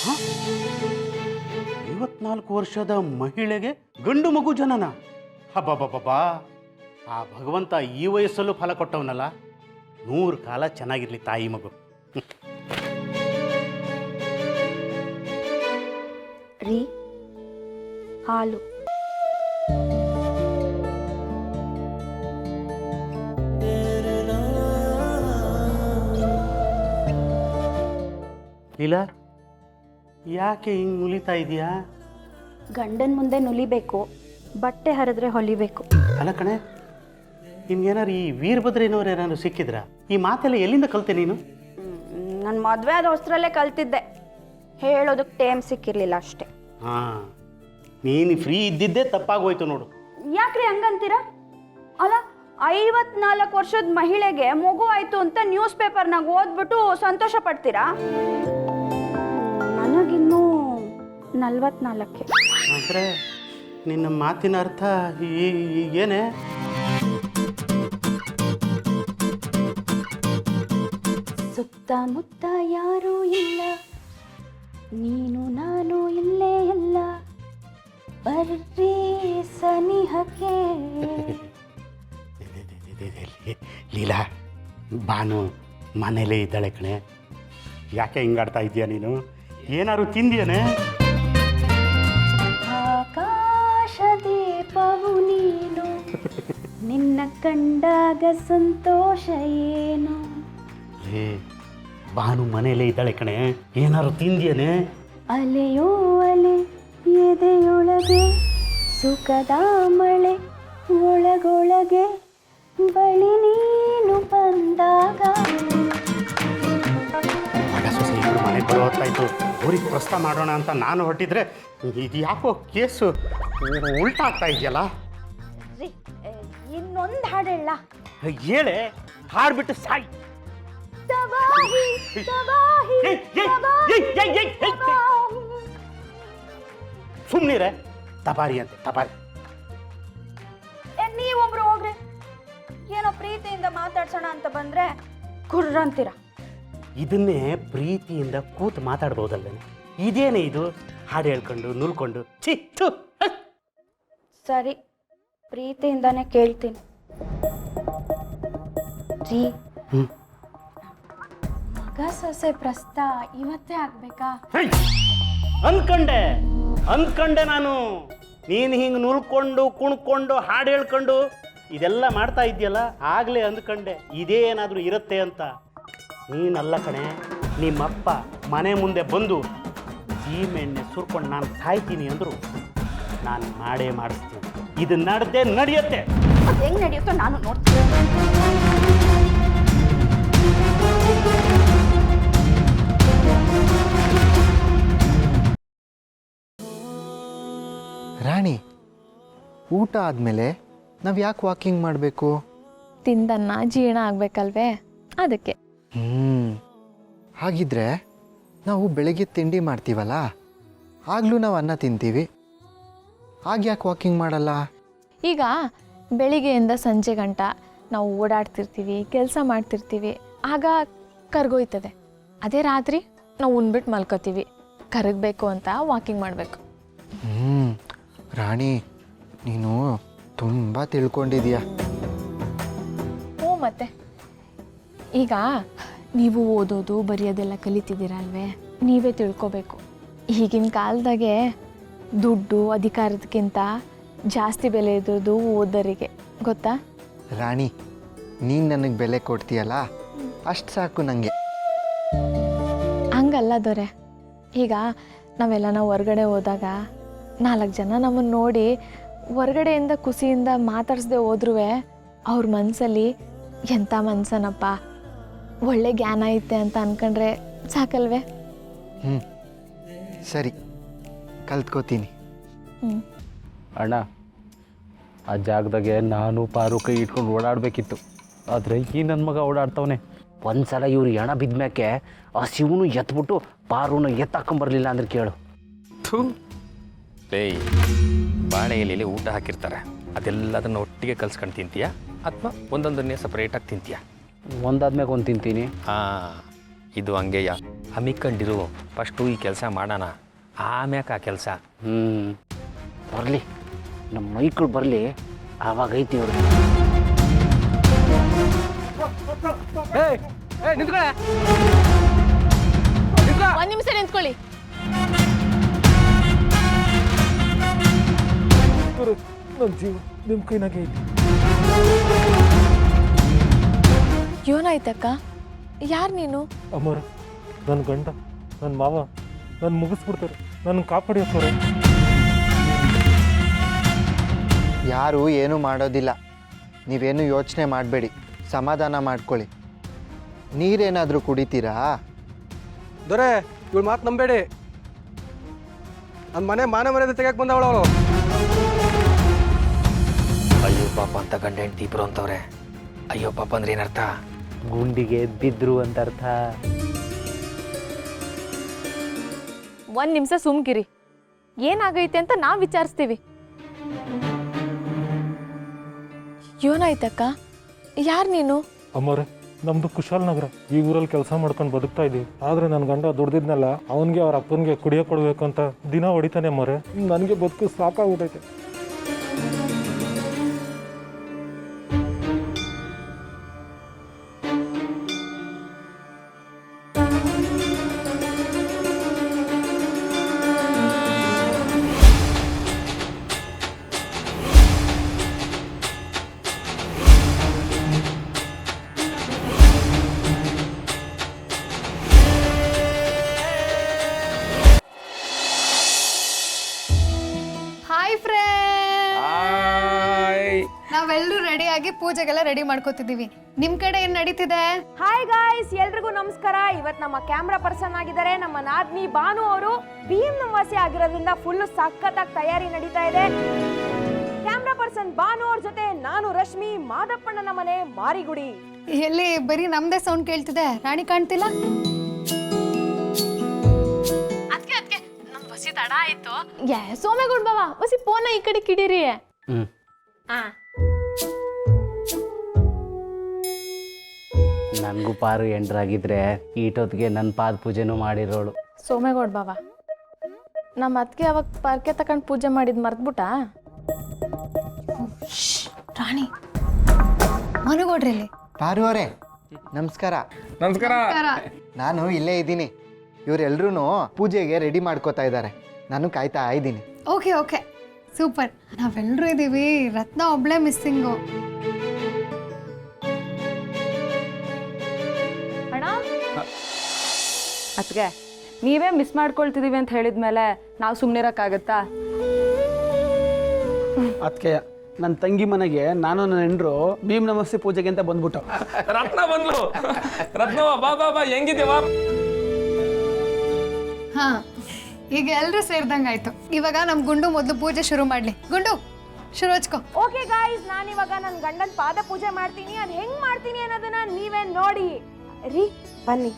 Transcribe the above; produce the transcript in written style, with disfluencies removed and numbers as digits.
54 ವರ್ಷದ ಮಹಿಳೆಗೆ ಗಂಡು ಮಗು ಜನನ. ಹಬ್ಬಬ್ಬಬ್ಬಾ, ಆ ಭಗವಂತ ಈ ವಯಸ್ಸಲ್ಲೂ ಫಲ ಕೊಟ್ಟವನಲ್ಲ. 100 ಕಾಲ ಚೆನ್ನಾಗಿರ್ಲಿ ತಾಯಿ ಮಗು. ರೀ, ಹಾಲು. ಇಲ್ಲ, ಯಾಕೆ ಹಿಂಗೆ ನುಲಿತಾ ಇದೆಯಾ? ಗಂಡನ ಮುಂದೆ ನುಲಿಬೇಕು, ಬಟ್ಟೆ ಹರಿದ್ರೆ ಹೊಲಿಬೇಕು. ಅಲ್ಲ ಕಣೆ, ನಿಮ್ಗೇನಾರು ಈ ವೀರಭದ್ರೇನವ್ರು ಏನಾದ್ರು ಸಿಕ್ಕಿದ್ರ? ಈ ಮಾತೆಲ್ಲ ಎಲ್ಲಿಂದ ಕಲ್ತೆ ನೀನು? ನನ್ನ ಮದುವೆ ಆದ ಹೊಸರಲ್ಲೇ ಕಲ್ತಿದ್ದೆ, ಹೇಳೋದಕ್ಕೆ ಟೈಮ್ ಸಿಕ್ಕಿರ್ಲಿಲ್ಲ ಅಷ್ಟೇ. ಹಾಂ, ನೀನು ಫ್ರೀ ಇದ್ದಿದ್ದೇ ತಪ್ಪಾಗೋಯ್ತು ನೋಡು. ಯಾಕ್ರಿ ಹಂಗಂತೀರ? ಅಲ್ಲ, 54 ವರ್ಷದ ಮಹಿಳೆಗೆ ಮಗು ಆಯ್ತು ಅಂತ ನ್ಯೂಸ್ ಪೇಪರ್ನಾಗ ಓದ್ಬಿಟ್ಟು ಸಂತೋಷ ಪಡ್ತೀರಾ? ನನಗಿನ್ನೂ 44. ಆದರೆ ನಿನ್ನ ಮಾತಿನ ಅರ್ಥ ಏನೇ? ಸುತ್ತಮುತ್ತ ಯಾರೂ ಇಲ್ಲ, ನೀನು ನಾನು ಇಲ್ಲೇ ಎಲ್ಲ, ಬರ್ರಿ ಸನಿಹಕ್ಕೆ. ಲೀಲಾ, ಬಾನು ಮನೇಲೇ ಇದ್ದಾಳೆ ಕಣೆ. ಯಾಕೆ ಹಿಂಗಾಡ್ತಾ ಇದೆಯಾ ನೀನು? ಏನಾದ್ರು ತಿಂದಿಯನೇ? ಆಕಾಶ ದೀಪವು ನೀನು, ನಿನ್ನ ಕಂಡಾಗ ಸಂತೋಷ ಏನು. ಏ, ಬಾನು ಮನೇಲೇ ಇದ್ದಾಳೆ ಕಣೆ. ಏನಾದ್ರು ತಿಂದಿಯನೇ? ಅಲೆಯೋ ಅಲೆ ಎದೆಯೊಳಗೆ, ಸುಖದ ಮಳೆ ಒಳಗೊಳಗೆ, ಬಳಿ ನೀನು ಬಂದಾಗ. ಮನೆಗೆ ಬರೋ ಹೊತ್ತಾಯ್ತು, ಊರಿಗೆ ಪ್ರಸ್ತಾವ ಮಾಡೋಣ ಅಂತ ನಾನು ಹೊರಟಿದ್ರೆ ಇದು ಯಾಕೋ ಕೇಸು ಉಲ್ಟಾ ಆಗ್ತಾ ಇದೆಯಲ್ಲ. ಇನ್ನೊಂದು ಹಾಡು ಹೇಳ. ಹೇಳೆ, ಹಾಡ್ಬಿಟ್ಟು ಸಾಯಿ. ಸುಮ್ಮನಿರೆ, ತಬಾರಿ ಅಂತೆ ತಬಾರಿ. ನೀವೊಬ್ರು ಹೋಗ್ರಿ, ಏನೋ ಪ್ರೀತಿಯಿಂದ ಮಾತಾಡ್ಸೋಣ ಅಂತ ಬಂದ್ರೆ ಕುರ್ರ ಅಂತೀರ. ಇದನ್ನೇ ಪ್ರೀತಿಯಿಂದ ಕೂತು ಮಾತಾಡ್ಬೋದಲ್ಲೇ. ಇದೇನೇ ಇದು ಹಾಡು ಹೇಳ್ಕೊಂಡು ನುಲ್ಕೊಂಡು? ಚಿತ್ತು. ಸರಿ, ಪ್ರೀತಿಯಿಂದಾನೇ ಕೇಳ್ತೀನಿ. ರೀ, ಮಗ ಸೊಸೆ ಪ್ರಸ್ತಾವ ಇವತ್ತೇ ಆಗ್ಬೇಕಾ? ಅಂದ್ಕೊಂಡೆ ನಾನು. ನೀನು ಹಿಂಗೆ ನುಲ್ಕೊಂಡು ಕುಣ್ಕೊಂಡು ಹಾಡು ಹೇಳ್ಕೊಂಡು ಇದೆಲ್ಲ ಮಾಡ್ತಾ ಇದೆಯಲ್ಲ, ಆಗಲೇ ಅಂದ್ಕೊಂಡೆ ಇದೇನಾದರೂ ಇರುತ್ತೆ ಅಂತ. ನೀನಲ್ಲ ಕಣೆ, ನಿಮ್ಮಪ್ಪ ಮನೆ ಮುಂದೆ ಬಂದು ಸೀಮೆಣ್ಣೆ ಸುರ್ಕೊಂಡು ನಾನು ಸಾಯ್ತೀನಿ ಅಂದರು, ನಾನು ಮಾಡೇ ಮಾಡಿಸ್ತೀನಿ. ಇದು ನಡೆಯುತ್ತೆ. ಅದು ಹೆಂಗೆ ನಡೆಯುತ್ತೋ ನಾನು ನೋಡ್ತೀನಿ. ರಾಣಿ, ಊಟ ಆದಮೇಲೆ ನಾವು ಯಾಕೆ ವಾಕಿಂಗ್ ಮಾಡಬೇಕು? ತಿಂದನ್ನ ಜೀರ್ಣ ಆಗಬೇಕಲ್ವೇ, ಅದಕ್ಕೆ. ಹಾಗಿದ್ರೆ ನಾವು ಬೆಳಗ್ಗೆ ತಿಂಡಿ ಮಾಡ್ತೀವಲ್ಲ, ಆಗಲೂ ನಾವು ಅನ್ನ ತಿಂತೀವಿ, ಆಗ ಯಾಕೆ ವಾಕಿಂಗ್ ಮಾಡಲ್ಲ? ಈಗ ಬೆಳಿಗ್ಗೆಯಿಂದ ಸಂಜೆ ಗಂಟ ನಾವು ಓಡಾಡ್ತಿರ್ತೀವಿ, ಕೆಲಸ ಮಾಡ್ತಿರ್ತೀವಿ, ಆಗ ಕರ್ಗೋಯ್ತದೆ. ಅದೇ ರಾತ್ರಿ ನಾವು ಉಣ್ಬಿಟ್ಟು ಮಲ್ಕೋತೀವಿ, ಕರಗಬೇಕು ಅಂತ ವಾಕಿಂಗ್ ಮಾಡಬೇಕು. ರಾಣಿ, ನೀನು ತುಂಬ ತಿಳ್ಕೊಂಡಿದೀಯ. ಹ್ಞೂ, ಮತ್ತೆ ಈಗ ನೀವು ಓದೋದು ಬರೆಯೋದೆಲ್ಲ ಕಲಿತಿದ್ದೀರಲ್ವೇ, ನೀವೇ ತಿಳ್ಕೊಬೇಕು. ಈಗಿನ ಕಾಲದಾಗೆ ದುಡ್ಡು ಅಧಿಕಾರದಕ್ಕಿಂತ ಜಾಸ್ತಿ ಬೆಲೆ ಇದ್ರದ್ದು ಓದೋರಿಗೆ, ಗೊತ್ತಾ? ರಾಣಿ, ನೀನು ನನಗೆ ಬೆಲೆ ಕೊಡ್ತೀಯಲ್ಲ, ಅಷ್ಟು ಸಾಕು ನನಗೆ. ಹಂಗಲ್ಲ ದೊರೆ, ಈಗ ನಾವೆಲ್ಲ ಹೊರಗಡೆ ಹೋದಾಗ 4 ಜನ ನಮ್ಮನ್ನು ನೋಡಿ ಹೊರಗಡೆಯಿಂದ ಖುಷಿಯಿಂದ ಮಾತಾಡಿಸ್ದೆ ಹೋದ್ರೂ ಅವ್ರ ಮನಸ್ಸಲ್ಲಿ ಎಂಥ ಮನ್ಸನಪ್ಪ, ಒಳ್ಳೆ ಜ್ಞಾನ ಐತೆ ಅಂತ ಅನ್ಕೊಂಡ್ರೆ ಸಾಕಲ್ವೇ? ಸರಿ, ಕಲ್ತ್ಕೋತೀನಿ. ಅಣ್ಣ, ಆ ಜಾಗದಾಗೆ ನಾನು ಪಾರು ಕೈ ಇಟ್ಕೊಂಡು ಓಡಾಡಬೇಕಿತ್ತು, ಆದರೆ ಈ ನನ್ನ ಮಗ ಓಡಾಡ್ತವನೆ. ಒಂದ್ಸಲ ಇವ್ರು ಎಣ ಬಿದ್ಮೇಕೆ ಆ ಶಿವನು ಎತ್ಬಿಟ್ಟು ಪಾರುನ ಎತ್ತಾಕೊಂಬರ್ಲಿಲ್ಲ ಅಂದ್ರೆ ಕೇಳು. ಲೇ, ಬಾಳೆ ಎಲೆಯಲ್ಲಿ ಊಟ ಹಾಕಿರ್ತಾರೆ, ಅದೆಲ್ಲದನ್ನು ಒಟ್ಟಿಗೆ ಕಲ್ಸ್ಕೊಂಡು ತಿಂತೀಯಾ ಅಥವಾ ಒಂದೊಂದನ್ನೇ ಸಪ್ರೇಟಾಗಿ ತಿಂತೀಯಾ? ಒಂದಾದ್ಮೇಲೆ ಒಂದು ತಿಂತೀನಿ. ಹಾಂ, ಇದು ಹಂಗೆಯ ಹಮ್ಮಿಕೊಂಡಿರು. ಫಸ್ಟು ಈ ಕೆಲಸ ಮಾಡೋಣ, ಆಮ್ಯಾಕೆ ಆ ಕೆಲಸ. ಬರಲಿ ನಮ್ಮ ಮೈಕ್ಳು ಬರಲಿ, ಆವಾಗ ಐತಿ ಅವ್ರು. ಒಂದು ನಿಮಿಷ ನಿಂತ್ಕೊಳ್ಳಿ. ನನ್ನ ಜೀವ ನಿಮ್ಮ ಕೈನಾಗೆ ಐತಿ. ಏನಾಯ್ತಕ್ಕ? ಯಾರು ನೀನು? ಅಮ್ಮರ, ನನ್ನ ಗಂಡ, ನನ್ನ ಮಾವ ನನ್ನ ಮುಗಿಸ್ಬಿಡ್ತಾರೆ. ನನ್ನ ಕಾಪಾಡಿ ಹಾಕೋರೆ. ಯಾರೂ ಏನೂ ಮಾಡೋದಿಲ್ಲ. ನೀವೇನು ಯೋಚನೆ ಮಾಡಬೇಡಿ, ಸಮಾಧಾನ ಮಾಡ್ಕೊಳ್ಳಿ. ನೀರೇನಾದರೂ ಕುಡಿತೀರಾ? ದೊರೆ, ಇವಳು ಮಾತು ನಂಬೇಡಿ. ನನ್ನ ಮನೆ ಮರ್ಯಾದೆ ತೆಗಿಯಕ್ಕೆ ಬಂದವಳು ಅವಳು. ಅಯ್ಯೋ ಪಾಪ ಅಂತ ಗಂಡ ಹೆಂಡತಿ ಇಬ್ರು ಅಂತವ್ರೆ. ಅಯ್ಯೋ ಪಾಪ ಅಂದ್ರೆ ಏನರ್ಥ? ಗುಂಡಿಗೆ ಬಿದ್ರು ಅಂತ ಅರ್ಥ. ಒಂದು ನಿಮಿಷ ಸುಮ್ಕಿರಿ. ಏನಾಗೈತೆ ಅಂತ ನಾವು ವಿಚಾರಿಸ್ತೀವಿ. ಏನಾಯ್ತಕ್ಕ? ಯಾರು ನೀನು? ಅಮ್ಮರೇ, ನಮ್ಮದು ಕುಶಾಲ್ ನಗರ. ಈ ಊರಲ್ಲಿ ಕೆಲಸ ಮಾಡ್ಕೊಂಡು ಬದುಕ್ತಾ ಇದ್ದೀವಿ. ಆದರೆ ನನ್ನ ಗಂಡ ದುಡ್ದಿದ್ನಲ್ಲ, ಅವನಿಗೆ ಅವ್ರ ಅಪ್ಪನಿಗೆ ಕುಡಿಯೋಕೆ ಕೊಡಬೇಕು ಅಂತ ದಿನ ಹೊಡಿತಾನೆ ಅಮ್ಮರೇ. ನನಗೆ ಬದುಕು ಸಾಕಾಗ್ಬಿಟ್ಟೈತೆ. ಹಾಯ್ ಫ್ರೆಂಡ್, ನಾವೆಲ್ಲರೂ ರೆಡಿಯಾಗಿ ಪೂಜೆಗೆಲ್ಲ ರೆಡಿ ಮಾಡ್ಕೋತಿದ್ದೀವಿ. ನಿಮ್ ಕಡೆ ಏನ್ ನಡೀತಿದೆ? ಹಾಯ್ ಗಾಯ್ಸ್, ಎಲ್ರಿಗೂ ನಮಸ್ಕಾರ. ಇವತ್ತು ನಮ್ಮ ಕ್ಯಾಮ್ರಾ ಪರ್ಸನ್ ಆಗಿದ್ದಾರೆ ನಮ್ಮ ನಾದ್ನಿ ಬಾನು ಅವರು. BM ವಾಸಿ ಆಗಿರೋದ್ರಿಂದ ಫುಲ್ ಸಖತ್ತಾಗಿ ತಯಾರಿ ನಡೀತಾ ಇದೆ. ಕ್ಯಾಮ್ರಾ ಪರ್ಸನ್ ಬಾನು ಅವ್ರ ಜೊತೆ ನಾನು ರಶ್ಮಿ, ಮಾದಪ್ಪಣ್ಣನ ಮನೆ ಮಾರಿಗುಡಿ. ಎಲ್ಲಿ ಬರೀ ನಮ್ದೇ ಸೌಂಡ್ ಕೇಳ್ತಿದೆ, ರಾಣಿ ಕಾಣ್ತಿಲ್ಲ. ತಡ ಆಯ್ತು. ಸೋಮೇಗೌಡ ಬಾವ, ಬಸಿ ಫೋನ ಈ ಕಡೆ ಕಿಡಿರಿ. ನನಗೂ ಪಾರು ಎಂಟ್ರಾಗಿದ್ರೆ ಈಟೊತ್ತಿಗೆ ನನ್ನ ಪಾದ ಪೂಜೆನೂ ಮಾಡಿರೋಳು. ಸೋಮೇಗೌಡ ಬಾವ, ನಮ್ಮ ಅತ್ತಿಗೆ ಅವಾಗ ಪರ್ಕೆ ತಗೊಂಡು ಪೂಜೆ ಮಾಡಿದ್ ಮರ್ತ್ಬಿಟ್ಟ. ರಾಣಿ, ಮನುಗೌಡ್ರಲ್ಲಿ. ಪಾರು ಅವರೇ ನಮಸ್ಕಾರ. ನಮಸ್ಕಾರ. ನಾನು ಇಲ್ಲೇ ಇದ್ದೀನಿ. ಇವರೆಲ್ಲರೂ ಪೂಜೆಗೆ ರೆಡಿ ಮಾಡ್ಕೋತಾ ಇದ್ದಾರೆ. ನಾನು ಕಾಯ್ತಾ ಇದ್ದೀನಿ. Okay okay, super. ನಾವೆಲ್ಲರೂ ಇದ್ದೀವಿ, ರತ್ನ ಒಬ್ಳೆ ಮಿಸ್ಸಿಂಗು. ಅಣ್ಣ, ಅತ್ಗೆ ನೀವೇ ಮಿಸ್ ಮಾಡ್ಕೊಳ್ತಿದೀವಿ ಅಂತ ಹೇಳಿದ್ಮೇಲೆ ನಾವು ಸುಮ್ಮನಿರಕ್ಕಾಗತ್ತಾ? ಅದಕ್ಕೆ ನನ್ನ ತಂಗಿ ಮನೆಗೆ ನಾನು ನನ್ನ ಹೆಂಡ್ರು ಭೀಮ್ ನಮಸ್ತೆ ಪೂಜೆಗೆ ಅಂತ ಬಂದ್ಬಿಟ್ಟು. ರತ್ನ ಬಂದ್ಲು. ರತ್ನವ ಬಾ ಬಾ ಬಾ, ಹೆಂಗಿದ್ದೀವಾ? ಹಾ, ಈಗ ಎಲ್ಲರೂ ಸೇರ್ದಂಗಾಯ್ತು. ಇವಾಗ ನಮ್ ಗುಂಡು ಮೊದಲು ಪೂಜೆ ಶುರು ಮಾಡ್ಲಿ. ಗುಂಡು, ಶುರು ಹಚ್ಕೋ. ಓಕೆ ಗಾಯ್ಸ್, ನಾನಿವಾಗ ನನ್ನ ಗಂಡನ ಪಾದ ಪೂಜೆ ಮಾಡ್ತೀನಿ. ಅದು ಹೆಂಗ್ ಮಾಡ್ತೀನಿ ಅನ್ನೋದನ್ನ ನೀವೇ ನೋಡಿ. ರೀ ಬನ್ನಿ.